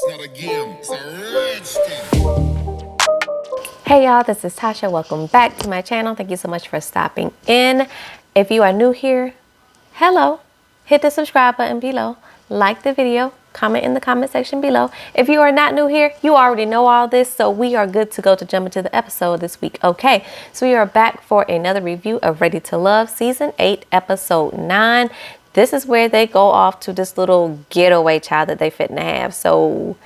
not a game, it's a rich thing. Hey y'all, this is Tasha. Welcome back to my channel. Thank you so much for stopping in. If you are new here, hello. Hit the subscribe button below. Like the video. Comment in the comment section below. If you are not new here, you already know all this, so we are good to go to jump into the episode this week. Okay, so we are back for another review of Ready to Love Season 8, Episode 9. This is where they go off to this little getaway child that they fit to have. So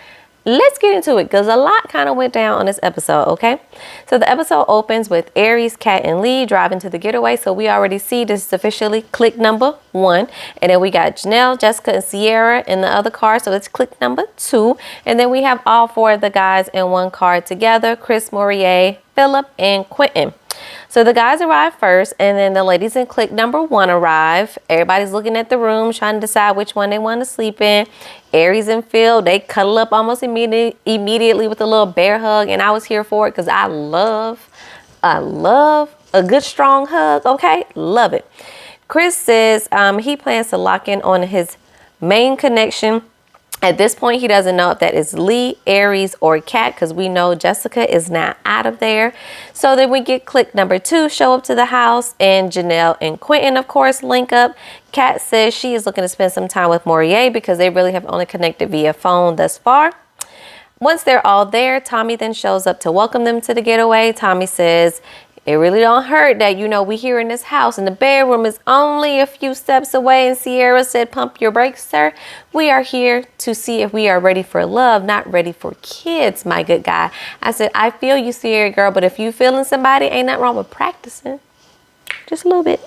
let's get into it because a lot kind of went down on this episode, okay? So the episode opens with Aries, Kat, and Lee driving to the getaway. So we already see this is officially click number 1. And then we got Janelle, Jessica, and Sierra in the other car. So it's click number 2. And then we have all 4 of the guys in one car together. Chris, Morier, Philip, and Quentin. So the guys arrive first, and then the ladies in clique number 1 arrive. Everybody's looking at the room, trying to decide which one they want to sleep in. Aries and Phil, they cuddle up almost immediately with a little bear hug, and I was here for it because I love a good strong hug, okay? Love it. Chris says he plans to lock in on his main connection. At this point, he doesn't know if that is Lee, Aries, or Kat, because we know Jessica is not out of there. So then we get click number 2 show up to the house, and Janelle and Quentin, of course, link up. Kat says she is looking to spend some time with Morier because they really have only connected via phone thus far. Once they're all there, Tommy then shows up to welcome them to the getaway. Tommy says, it really don't hurt that, we here in this house and the bedroom is only a few steps away. And Sierra said, pump your brakes, sir. We are here to see if we are ready for love, not ready for kids, my good guy. I said, I feel you, Sierra girl, but if you feeling somebody, ain't nothing wrong with practicing. Just a little bit.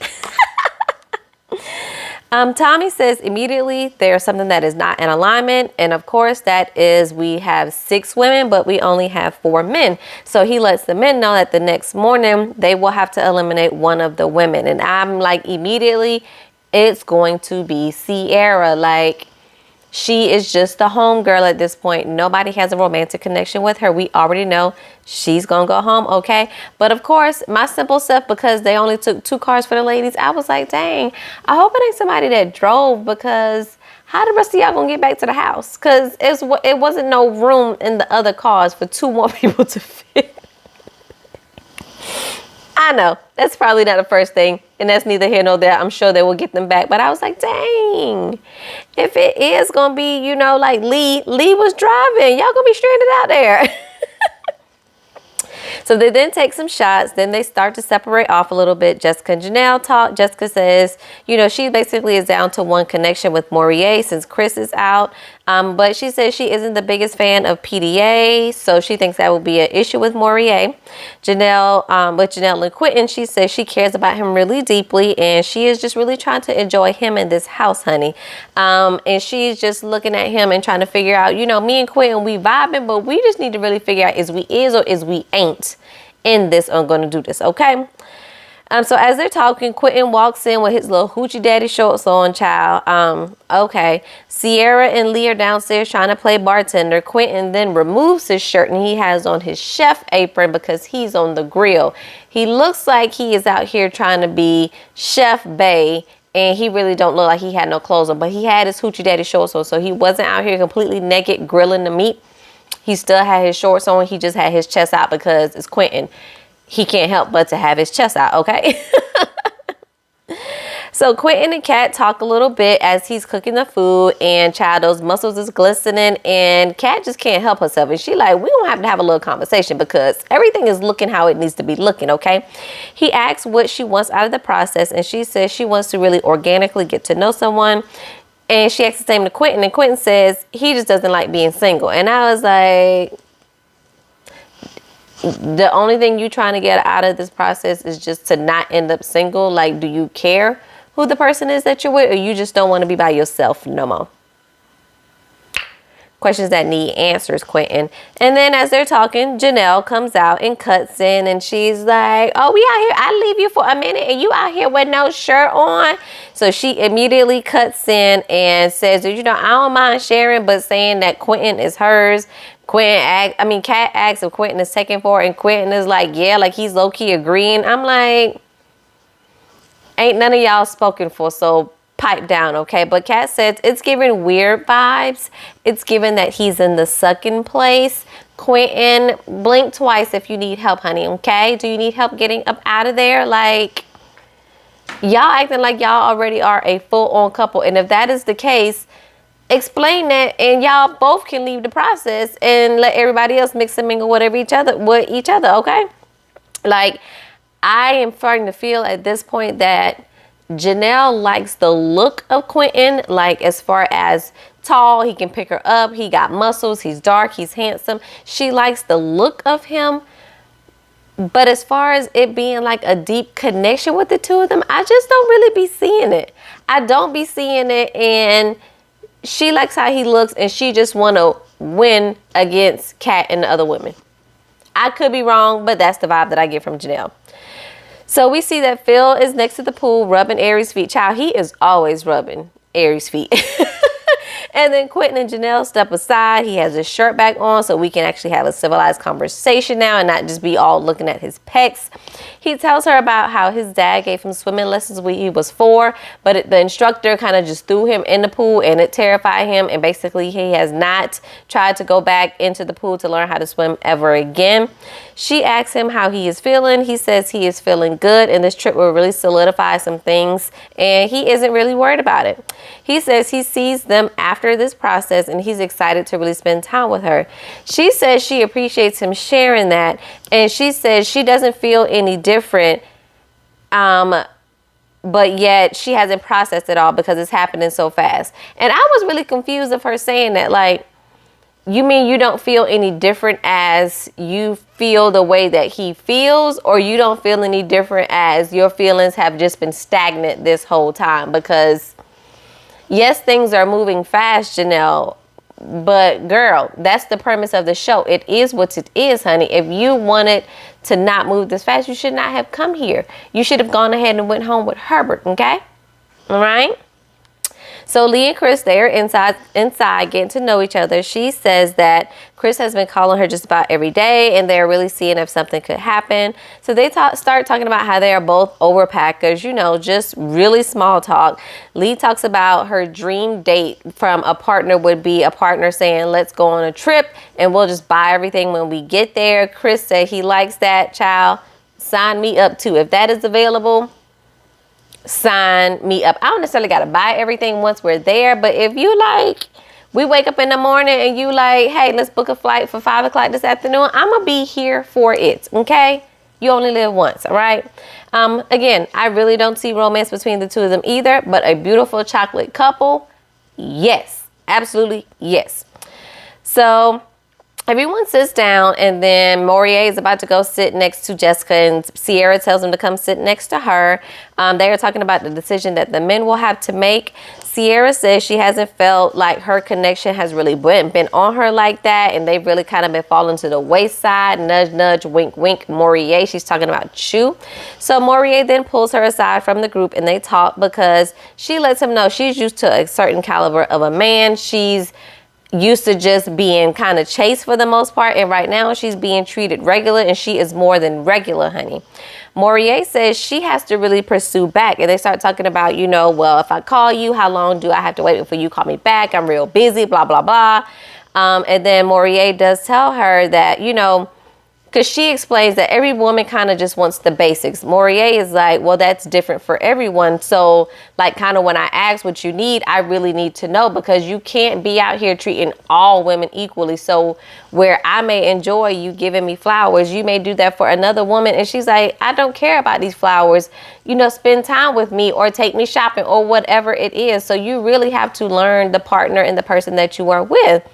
Tommy says immediately there's something that is not in alignment. And of course, that is we have 6 women, but we only have 4 men. So he lets the men know that the next morning they will have to eliminate one of the women. And I'm like, immediately, it's going to be Sierra. Like, she is just the home girl at this point. Nobody has a romantic connection with her. We already know she's going to go home, okay? But of course, my simple stuff, because they only took 2 cars for the ladies, I was like, dang, I hope it ain't somebody that drove, because how the rest of y'all going to get back to the house? Because it wasn't no room in the other cars for 2 more people to fit. I know that's probably not the first thing, and that's neither here nor there. I'm sure they will get them back, but I was like, dang, if it is gonna be, like Lee was driving, y'all gonna be stranded out there. So they then take some shots. Then they start to separate off a little bit. Jessica and Janelle talk. Jessica says, she basically is down to one connection with Morier since Chris is out. But she says she isn't the biggest fan of PDA, so she thinks that will be an issue with Morier. With Janelle and Quentin, she says she cares about him really deeply, and she is just really trying to enjoy him in this house, honey. And she's just looking at him and trying to figure out, me and Quentin, we vibing, but we just need to really figure out is we or is we ain't in this or going to do this, okay? So as they're talking, Quentin walks in with his little hoochie daddy shorts on, child. Okay. Sierra and Lee are downstairs trying to play bartender. Quentin then removes his shirt and he has on his chef apron because he's on the grill. He looks like he is out here trying to be Chef Bay, and he really don't look like he had no clothes on, but he had his hoochie daddy shorts on, so he wasn't out here completely naked grilling the meat. He still had his shorts on. He just had his chest out because it's Quentin. He can't help but to have his chest out, okay? So Quentin and Kat talk a little bit as he's cooking the food, and child, those muscles is glistening, and Kat just can't help herself. And she like, we gonna have a little conversation because everything is looking how it needs to be looking, okay? He asks what she wants out of the process, and she says she wants to really organically get to know someone. And she asks the same to Quentin, and Quentin says he just doesn't like being single. And I was like, the only thing you trying to get out of this process is just to not end up single. Like, do you care who the person is that you're with, or you just don't want to be by yourself no more? Questions that need answers, Quentin. And then as they're talking, Janelle comes out and cuts in, and she's like, oh, we out here. I leave you for a minute and you out here with no shirt on. So she immediately cuts in and says, I don't mind sharing, but saying that Quentin is hers. Kat asks if Quentin is taken for it, and Quentin is like, yeah, like he's low-key agreeing. I'm like, ain't none of y'all spoken for, so pipe down, okay? But Kat says it's giving weird vibes. It's given that he's in the sucking place. Quentin, blink twice if you need help, honey, okay? Do you need help getting up out of there? Like, y'all acting like y'all already are a full-on couple. And if that is the case, explain that, and y'all both can leave the process and let everybody else mix and mingle with each other, okay? Like, I am starting to feel at this point that Janelle likes the look of Quentin, like as far as tall, he can pick her up, he got muscles, he's dark, he's handsome. She likes the look of him. But as far as it being like a deep connection with the two of them, I just don't really be seeing it. I don't be seeing it, and she likes how he looks, and she just want to win against Kat and the other women. I could be wrong, but that's the vibe that I get from Janelle. So we see that Phil is next to the pool rubbing Aries' feet. Child, he is always rubbing Aries' feet. And then Quentin and Janelle step aside. He has his shirt back on so we can actually have a civilized conversation now and not just be all looking at his pecs. He tells her about how his dad gave him swimming lessons when he was 4, but the instructor kind of just threw him in the pool and it terrified him. And basically he has not tried to go back into the pool to learn how to swim ever again. She asks him how he is feeling. He says he is feeling good and this trip will really solidify some things and he isn't really worried about it. He says he sees them after this process and he's excited to really spend time with her. She says she appreciates him sharing that, and she says she doesn't feel any different, but yet she hasn't processed it all because it's happening so fast. And I was really confused of her saying that, like, you mean you don't feel any different as you feel the way that he feels, or you don't feel any different as your feelings have just been stagnant this whole time? Because yes, things are moving fast, Janelle, but girl, that's the premise of the show. It is what it is, honey. If you wanted to not move this fast, you should not have come here. You should have gone ahead and went home with Herbert, okay? All right? So Lee and Chris, they're inside getting to know each other. She says that Chris has been calling her just about every day and they're really seeing if something could happen. So they start talking about how they are both overpackers, you know, just really small talk. Lee talks about her dream date from a partner would be a partner saying, let's go on a trip and we'll just buy everything when we get there. Chris said he likes that. Child, sign me up too. If that is available, sign me up. I don't necessarily got to buy everything once we're there, but if you like, we wake up in the morning and you like, hey, let's book a flight for 5 o'clock this afternoon, I'm gonna be here for it, okay? You only live once, all right? Again, I really don't see romance between the two of them either, but a beautiful chocolate couple, yes, absolutely yes. So everyone sits down, and then Morier is about to go sit next to Jessica, and Sierra tells him to come sit next to her. They are talking about the decision that the men will have to make. Sierra says she hasn't felt like her connection has really been on her like that, and they've really kind of been falling to the wayside. Nudge, nudge, wink, wink, Morier. She's talking about you. So Morier then pulls her aside from the group, and they talk because she lets him know she's used to a certain caliber of a man. She's used to just being kind of chased for the most part, and right now she's being treated regular, and she is more than regular, honey. Morier says she has to really pursue back, and they start talking about, you know, well, if I call you, how long do I have to wait before you call me back? I'm real busy, blah, blah, blah. And then Morier does tell her that, you know, because she explains that every woman kind of just wants the basics. Morier is like, well, that's different for everyone. So like kind of when I ask what you need, I really need to know, because you can't be out here treating all women equally. So where I may enjoy you giving me flowers, you may do that for another woman. And she's like, I don't care about these flowers. You know, spend time with me or take me shopping or whatever it is. So you really have to learn the partner and the person that you are with.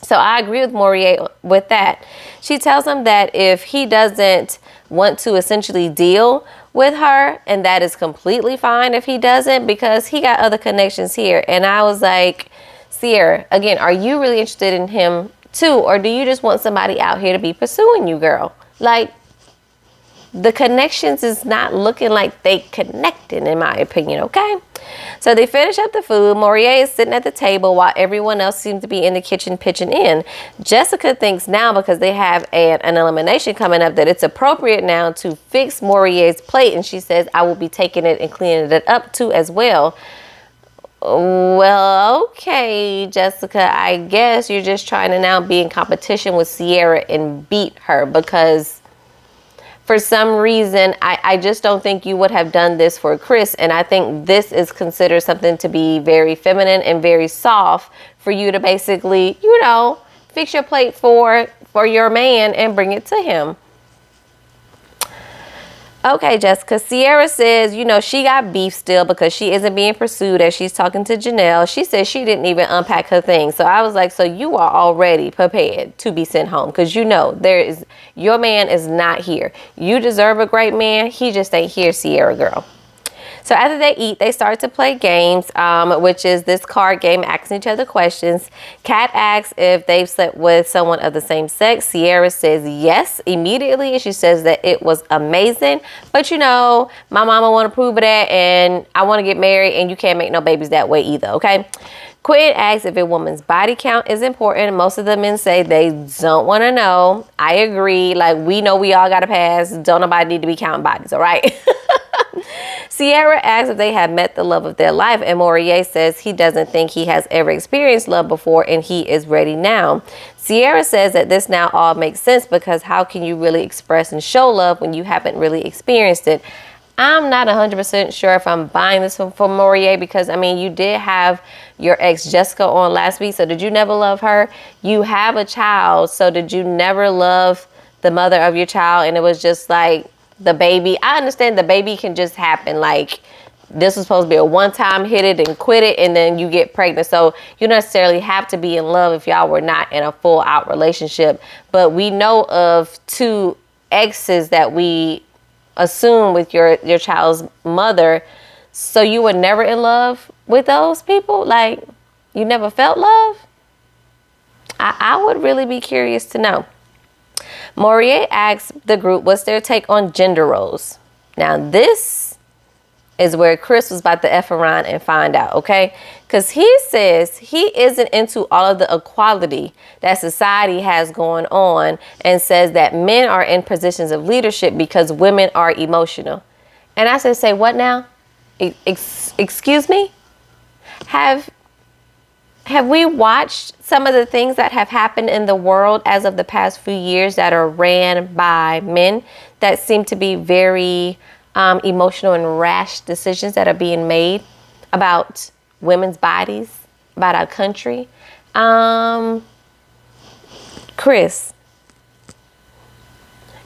So I agree with Morier with that. She tells him that if he doesn't want to essentially deal with her, and that is completely fine if he doesn't, because he got other connections here. And I was like, Sierra, again, are you really interested in him too? Or do you just want somebody out here to be pursuing you, girl? Like, the connections is not looking like they connecting, in my opinion, okay? So they finish up the food. Morier is sitting at the table while everyone else seems to be in the kitchen pitching in. Jessica thinks now, because they have an elimination coming up, that it's appropriate now to fix Morier's plate. And she says, I will be taking it and cleaning it up too as well. Well, okay, Jessica, I guess you're just trying to now be in competition with Sierra and beat her, because for some reason, I just don't think you would have done this for Chris. And I think this is considered something to be very feminine and very soft for you to basically, fix your plate for your man and bring it to him. Okay, Jessica. Sierra says, she got beef still because she isn't being pursued as she's talking to Janelle. She says she didn't even unpack her things. So I was like, so you are already prepared to be sent home, because your man is not here. You deserve a great man. He just ain't here, Sierra girl. So after they eat, they start to play games, which is this card game, asking each other questions. Kat asks if they've slept with someone of the same sex. Sierra says yes immediately. She says that it was amazing. But my mama want to prove of that, and I want to get married, and you can't make no babies that way either, okay? Quinn asks if a woman's body count is important. Most of the men say they don't want to know. I agree. Like, we know we all got to pass. Don't nobody need to be counting bodies, all right? Sierra asks if they have met the love of their life, and Morier says he doesn't think he has ever experienced love before and he is ready now. Sierra says that this now all makes sense, because how can you really express and show love when you haven't really experienced it? I'm not 100% sure if I'm buying this from Morier, because, you did have your ex Jessica on last week, so did you never love her? You have a child, so did you never love the mother of your child? And it was just like, the baby, I understand the baby can just happen. Like, this was supposed to be a one-time hit it and quit it, and then you get pregnant. So you don't necessarily have to be in love if y'all were not in a full-out relationship. But we know of 2 exes that we assume with your child's mother. So you were never in love with those people? Like, you never felt love? I would really be curious to know. Morier asks the group what's their take on gender roles. Now, this is where Chris was about to F around and find out, okay? Because he says he isn't into all of the equality that society has going on, and says that men are in positions of leadership because women are emotional. And I said, say what now? Excuse me? Have we watched some of the things that have happened in the world as of the past few years that are ran by men that seem to be very emotional and rash decisions that are being made about women's bodies, about our country? Chris,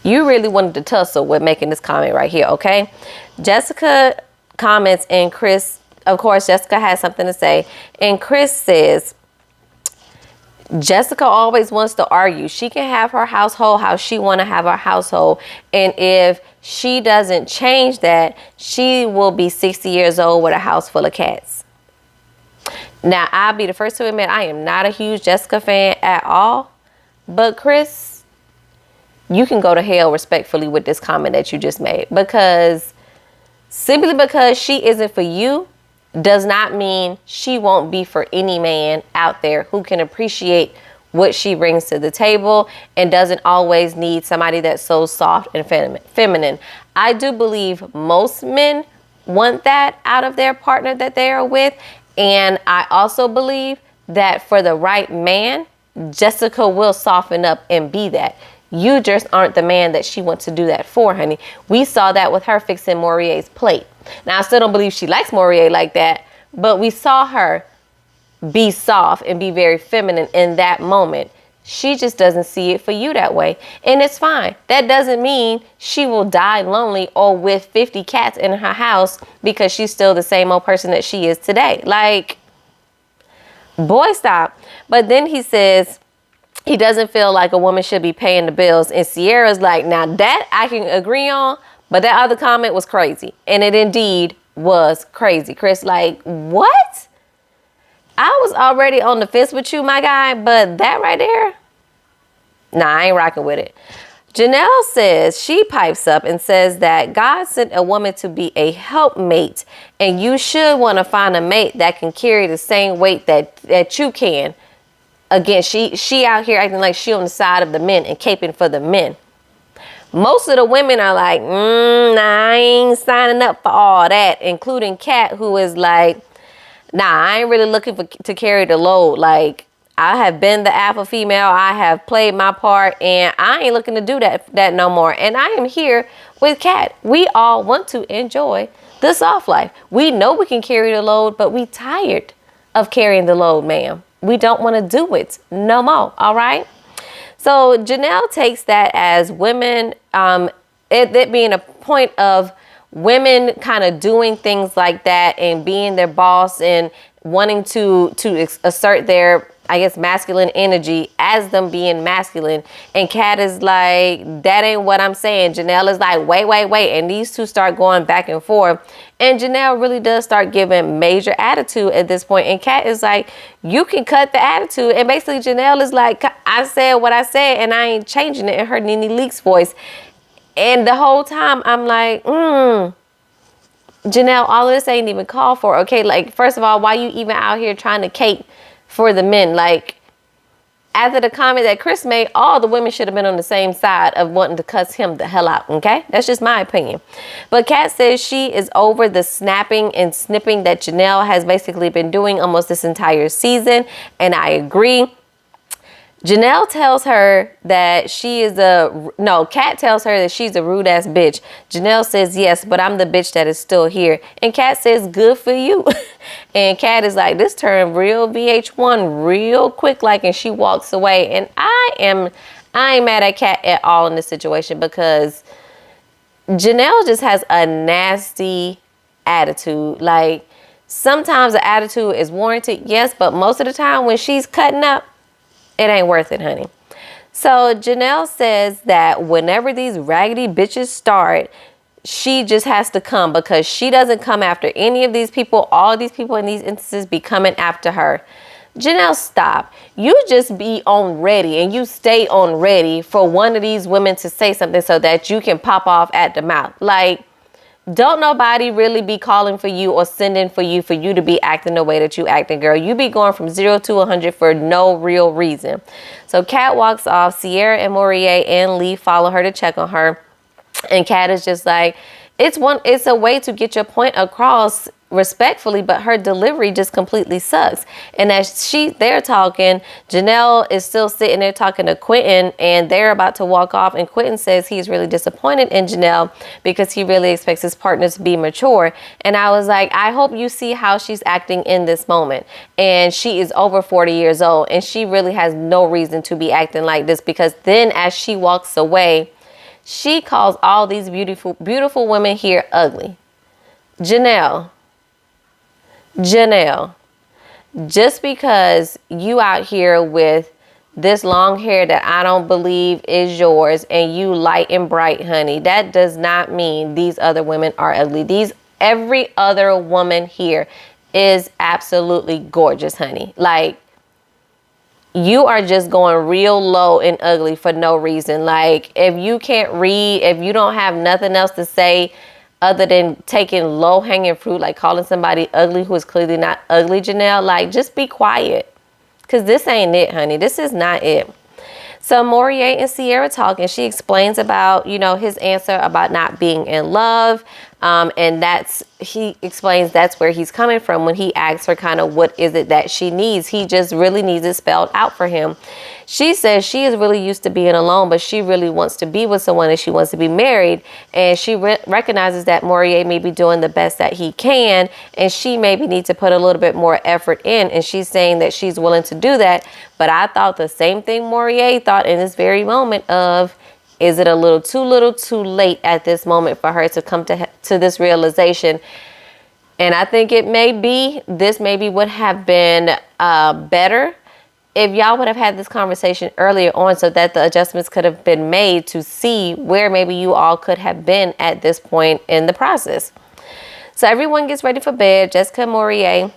you really wanted to tussle with making this comment right here, okay? Jessica comments, and Chris, of course, Jessica has something to say. And Chris says, Jessica always wants to argue. She can have her household how she want to have her household. And if she doesn't change that, she will be 60 years old with a house full of cats. Now, I'll be the first to admit I am not a huge Jessica fan at all. But Chris, you can go to hell respectfully with this comment that you just made. Because simply because she isn't for you does not mean she won't be for any man out there who can appreciate what she brings to the table and doesn't always need somebody that's so soft and feminine. I do believe most men want that out of their partner that they are with. And I also believe that for the right man, Jessica will soften up and be that. You just aren't the man that she wants to do that for, honey. We saw that with her fixing Morier's plate. Now, I still don't believe she likes Morier like that, but we saw her be soft and be very feminine in that moment. She just doesn't see it for you that way. And it's fine. That doesn't mean she will die lonely or with 50 cats in her house because she's still the same old person that she is today. Like, boy, stop. But then he says he doesn't feel like a woman should be paying the bills. And Sierra's like, now that I can agree on, but that other comment was crazy. And it indeed was crazy. Chris, like, what? I was already on the fence with you, my guy, but that right there, nah, I ain't rocking with it. Janelle says, she pipes up and says that God sent a woman to be a helpmate, and you should want to find a mate that can carry the same weight that you can. Again, she out here acting like she on the side of the men and caping for the men. Most of the women are like, nah, I ain't signing up for all that, including Kat, who is like, Nah, I ain't really looking to carry the load. Like, I have been the alpha female. I have played my part, and I ain't looking to do that no more. And I am here with Kat. We all want to enjoy the soft life. We know we can carry the load, but we tired of carrying the load, ma'am. We don't want to do it no more. All right. So Janelle takes that as women, it being a point of women kind of doing things like that and being their boss and wanting to assert their, I guess, masculine energy as them being masculine. And Kat is like, that ain't what I'm saying. Janelle is like, wait. And these two start going back and forth. And Janelle really does start giving major attitude at this point. And Kat is like, you can cut the attitude. And basically Janelle is like, I said what I said and I ain't changing it, in her Nene Leakes voice. And the whole time I'm like, Janelle, all of this ain't even called for. Okay, like, first of all, why you even out here trying to cape for the men? Like, after the comment that Chris made, all the women should have been on the same side of wanting to cuss him the hell out, okay? That's just my opinion. But Kat says she is over the snapping and snipping that Janelle has basically been doing almost this entire season, and I agree. Janelle tells her that Kat tells her that she's a rude ass bitch. Janelle says, yes, but I'm the bitch that is still here. And Kat says, good for you. And Kat is like, this turned real VH1 real quick, like, and she walks away. And I ain't mad at Kat at all in this situation, because Janelle just has a nasty attitude. Like, sometimes the attitude is warranted, yes, but most of the time when she's cutting up, it ain't worth it, honey. So Janelle says that whenever these raggedy bitches start, she just has to come, because she doesn't come after any of these people. All these people in these instances be coming after her. Janelle, stop. You just be on ready, and you stay on ready for one of these women to say something so that you can pop off at the mouth. Like, don't nobody really be calling for you or sending for you to be acting the way that you acting, girl. You be going from 0 to 100 for no real reason. So Kat walks off. Sierra and Morier and Lee follow her to check on her. And Kat is just like, it's a way to get your point across respectfully, but her delivery just completely sucks. And as they're talking, Janelle is still sitting there talking to Quentin, and they're about to walk off, and Quentin says he's really disappointed in Janelle because he really expects his partner to be mature. And I was like, I hope you see how she's acting in this moment. And she is over 40 years old, and she really has no reason to be acting like this, because then as she walks away, she calls all these beautiful women here ugly. Janelle, just because you out here with this long hair that I don't believe is yours, and you light and bright, honey, that does not mean these other women are ugly. Every other woman here is absolutely gorgeous, honey. Like, you are just going real low and ugly for no reason. Like, if you can't read, if you don't have nothing else to say other than taking low-hanging fruit, like calling somebody ugly who is clearly not ugly, Janelle, like, just be quiet. Because this ain't it, honey. This is not it. So Morier and Sierra talk, and she explains about, his answer about not being in love. And he explains that's where he's coming from when he asks her kind of what is it that she needs. He just really needs it spelled out for him. She says she is really used to being alone, but she really wants to be with someone, and she wants to be married. And she recognizes that Morier may be doing the best that he can, and she maybe needs to put a little bit more effort in. And she's saying that she's willing to do that. But I thought the same thing Morier thought in this very moment of, is it a little too late at this moment for her to come to this realization? And I think this maybe would have been better if y'all would have had this conversation earlier on, so that the adjustments could have been made to see where maybe you all could have been at this point in the process. So everyone gets ready for bed. Jessica and Morier,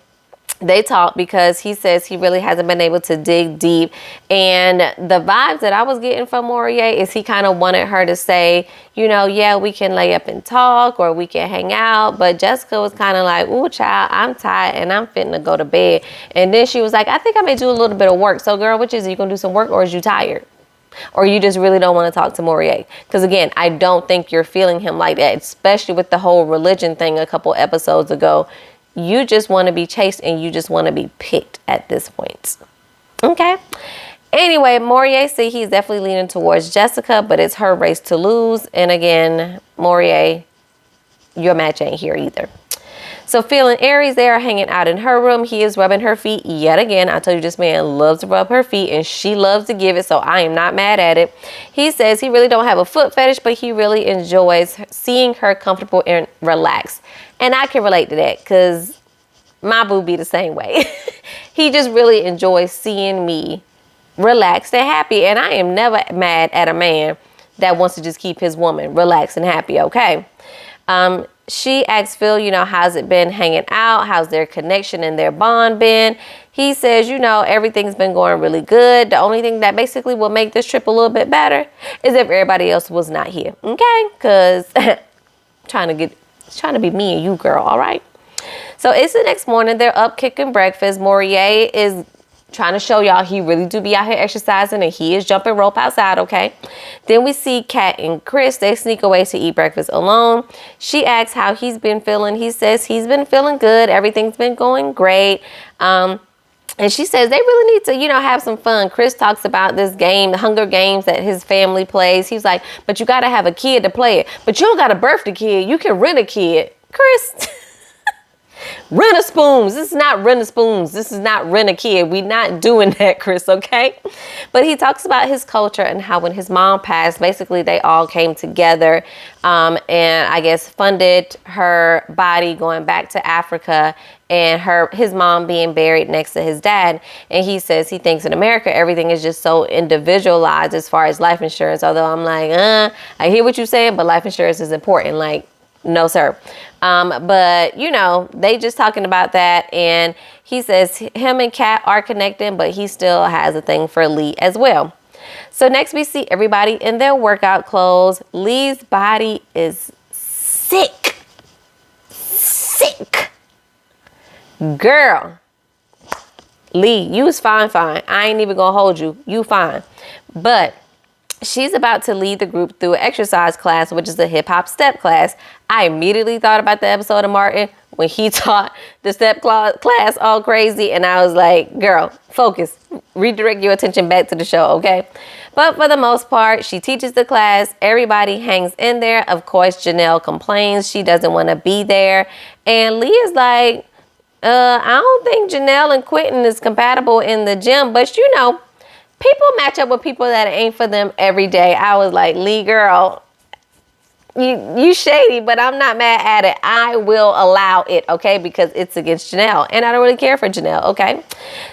they talk, because he says he really hasn't been able to dig deep. And the vibes that I was getting from Morier is he kind of wanted her to say, yeah, we can lay up and talk, or we can hang out. But Jessica was kind of like, ooh, child, I'm tired and I'm fitting to go to bed. And then she was like, I think I may do a little bit of work. So girl, which is it? You gonna do some work, or is you tired? Or you just really don't want to talk to Morier? Because again, I don't think you're feeling him like that, especially with the whole religion thing a couple episodes ago. You just want to be chased and you just want to be picked at this point. Okay. Anyway, Morier said he's definitely leaning towards Jessica, but it's her race to lose. And again, Morier, your match ain't here either. So Phil and Aries, they are hanging out in her room. He is rubbing her feet yet again. I told you this man loves to rub her feet and she loves to give it, so I am not mad at it. He says he really don't have a foot fetish, but he really enjoys seeing her comfortable and relaxed. And I can relate to that because my boo be the same way. He just really enjoys seeing me relaxed and happy. And I am never mad at a man that wants to just keep his woman relaxed and happy, okay? She asks Phil, how's it been hanging out? How's their connection and their bond been? He says, everything's been going really good. The only thing that basically will make this trip a little bit better is if everybody else was not here. Okay? Because trying to be me and you, girl. All right? So it's the next morning. They're up kicking breakfast. Morier is trying to show y'all he really do be out here exercising and he is jumping rope outside, okay? Then we see Kat and Chris. They sneak away to eat breakfast alone. She asks how he's been feeling. He says he's been feeling good. Everything's been going great. And she says they really need to, have some fun. Chris talks about this game, the Hunger Games that his family plays. He's like, but you got to have a kid to play it. But you don't got to birth the kid. You can rent a kid. Chris... Rent a spoons. This is not rent a spoons. This is not rent a kid. We not doing that, Chris, okay? But he talks about his culture and how when his mom passed, basically they all came together and I guess funded her body going back to Africa and his mom being buried next to his dad. And he says he thinks in America, everything is just so individualized as far as life insurance. Although I'm like, I hear what you're saying, but life insurance is important. Like, no, sir. But, they just talking about that. And he says him and Kat are connecting, but he still has a thing for Lee as well. So next we see everybody in their workout clothes. Lee's body is sick. Sick. Girl. Lee, you was fine. I ain't even gonna hold you. You fine. But she's about to lead the group through an exercise class, which is a hip hop step class. I immediately thought about the episode of Martin when he taught the step class all crazy. And I was like, girl, focus, redirect your attention back to the show. Okay. But for the most part, she teaches the class. Everybody hangs in there. Of course, Janelle complains. She doesn't want to be there. And Lee is like, I don't think Janelle and Quentin is compatible in the gym, but people match up with people that ain't for them every day. I was like, Lee, girl, you shady, but I'm not mad at it. I will allow it, okay? Because it's against Janelle. And I don't really care for Janelle, okay?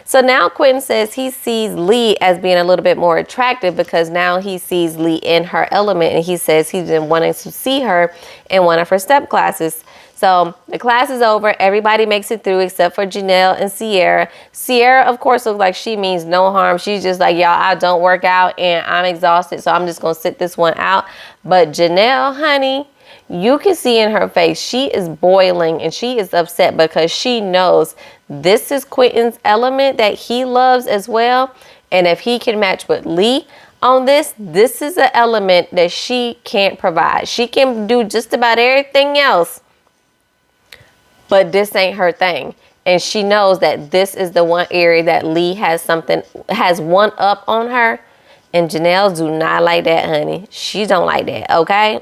So now Quentin says he sees Lee as being a little bit more attractive because now he sees Lee in her element. And he says he's been wanting to see her in one of her step classes. So the class is over. Everybody makes it through except for Janelle and Sierra. Sierra, of course, looks like she means no harm. She's just like, y'all, I don't work out and I'm exhausted, so I'm just going to sit this one out. But Janelle, honey, you can see in her face, she is boiling and she is upset because she knows this is Quentin's element that he loves as well. And if he can match with Lee on this is an element that she can't provide. She can do just about everything else, but this ain't her thing. And she knows that this is the one area that Lee has one up on her. And Janelle do not like that, honey. She don't like that, okay?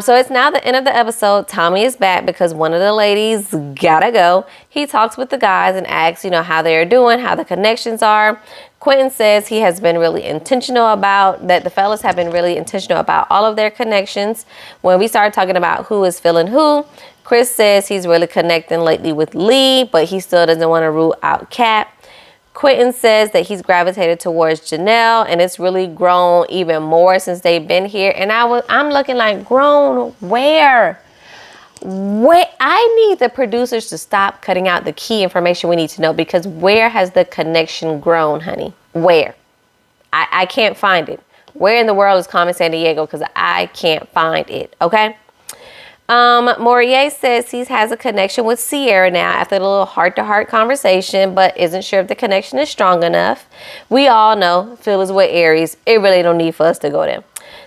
So it's now the end of the episode. Tommy is back because one of the ladies gotta go. He talks with the guys and asks, how they're doing, how the connections are. Quentin says he has been really intentional about that. The fellas have been really intentional about all of their connections. When we started talking about who is feeling who, Chris says he's really connecting lately with Lee, but he still doesn't want to rule out Kat. Quentin says that he's gravitated towards Janelle and it's really grown even more since they've been here. And I'm looking like, grown where? I need the producers to stop cutting out the key information we need to know, because where has the connection grown, honey? Where? I can't find it. Where in the world is Carmen Sandiego? Because I can't find it. Okay. Morier says he has a connection with Sierra now after a little heart-to-heart conversation, but isn't sure if the connection is strong enough. We all know Phil is with Aries. It really don't need for us to go there.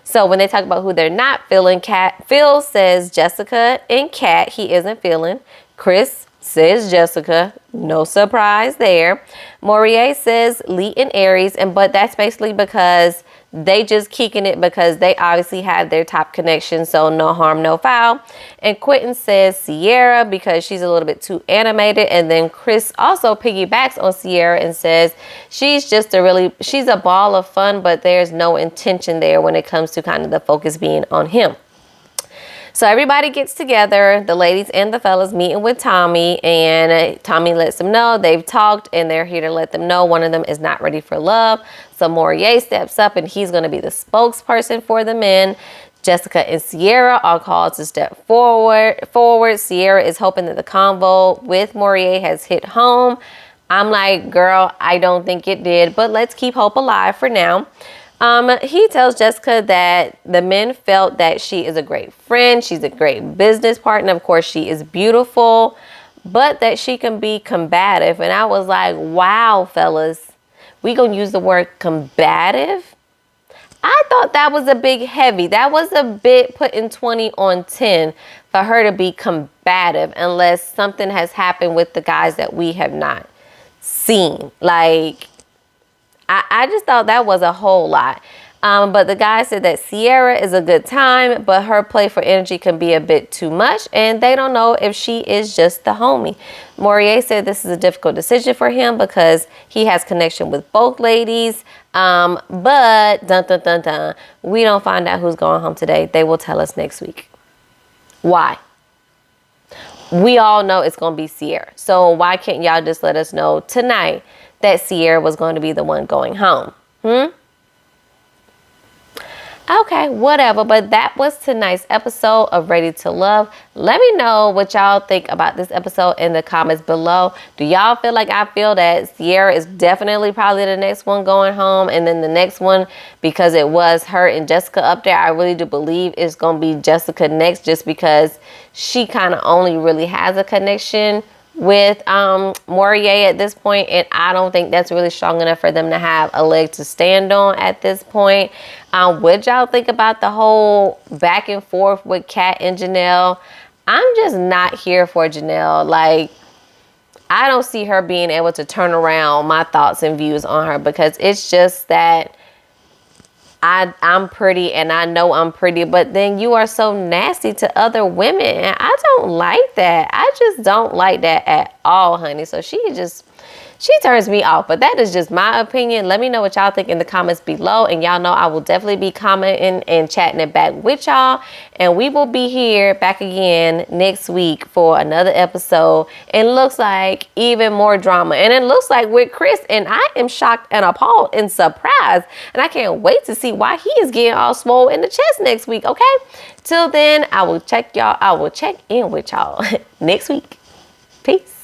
So when they talk about who they're not feeling, Phil says Jessica and Kat, he isn't feeling. Chris says Jessica, no surprise there. Morier says Lee and Aries, but that's basically because they just kicking it because they obviously have their top connection, so no harm, no foul. And Quentin says Sierra because she's a little bit too animated. And then Chris also piggybacks on Sierra and says she's a ball of fun, but there's no intention there when it comes to kind of the focus being on him. So everybody gets together, the ladies and the fellas meeting with Tommy, and Tommy lets them know they've talked and they're here to let them know one of them is not ready for love. So Morier steps up and he's going to be the spokesperson for the men. Jessica and Sierra are called to step forward. Sierra is hoping that the convo with Morier has hit home. I'm like, girl, I don't think it did, but let's keep hope alive for now. He tells Jessica that the men felt that she is a great friend. She's a great business partner. Of course, she is beautiful, but that she can be combative. And I was like, wow, fellas, we gonna use the word combative? I thought that was a big heavy. That was a bit putting 20 on 10 for her to be combative unless something has happened with the guys that we have not seen. Like, I just thought that was a whole lot. But the guy said that Sierra is a good time, but her play for energy can be a bit too much, and they don't know if she is just the homie. Morier said this is a difficult decision for him because he has connection with both ladies. But dun dun dun dun, we don't find out who's going home today. They will tell us next week. Why? We all know it's going to be Sierra. So why can't y'all just let us know tonight that Sierra was going to be the one going home? Okay, whatever. But that was tonight's episode of Ready to Love. Let me know what y'all think about this episode in the comments below. Do y'all feel like I feel that Sierra is definitely probably the next one going home, and then the next one, because it was her and Jessica up there, I really do believe it's going to be Jessica next, just because she kind of only really has a connection with Morier at this point, and I don't think that's really strong enough for them to have a leg to stand on at this point. What y'all think about the whole back and forth with Kat and Janelle? I'm just not here for Janelle. Like, I don't see her being able to turn around my thoughts and views on her, because it's just that I'm pretty and I know I'm pretty, but then you are so nasty to other women, and I don't like that. I just don't like that at all, honey. So she turns me off, but that is just my opinion. Let me know what y'all think in the comments below, and y'all know I will definitely be commenting and chatting it back with y'all, and we will be here back again next week for another episode. It looks like even more drama, and it looks like with Chris, and I am shocked and appalled and surprised, and I can't wait to see why he is getting all swole in the chest next week. Okay, till then, I will check in with y'all next week. Peace.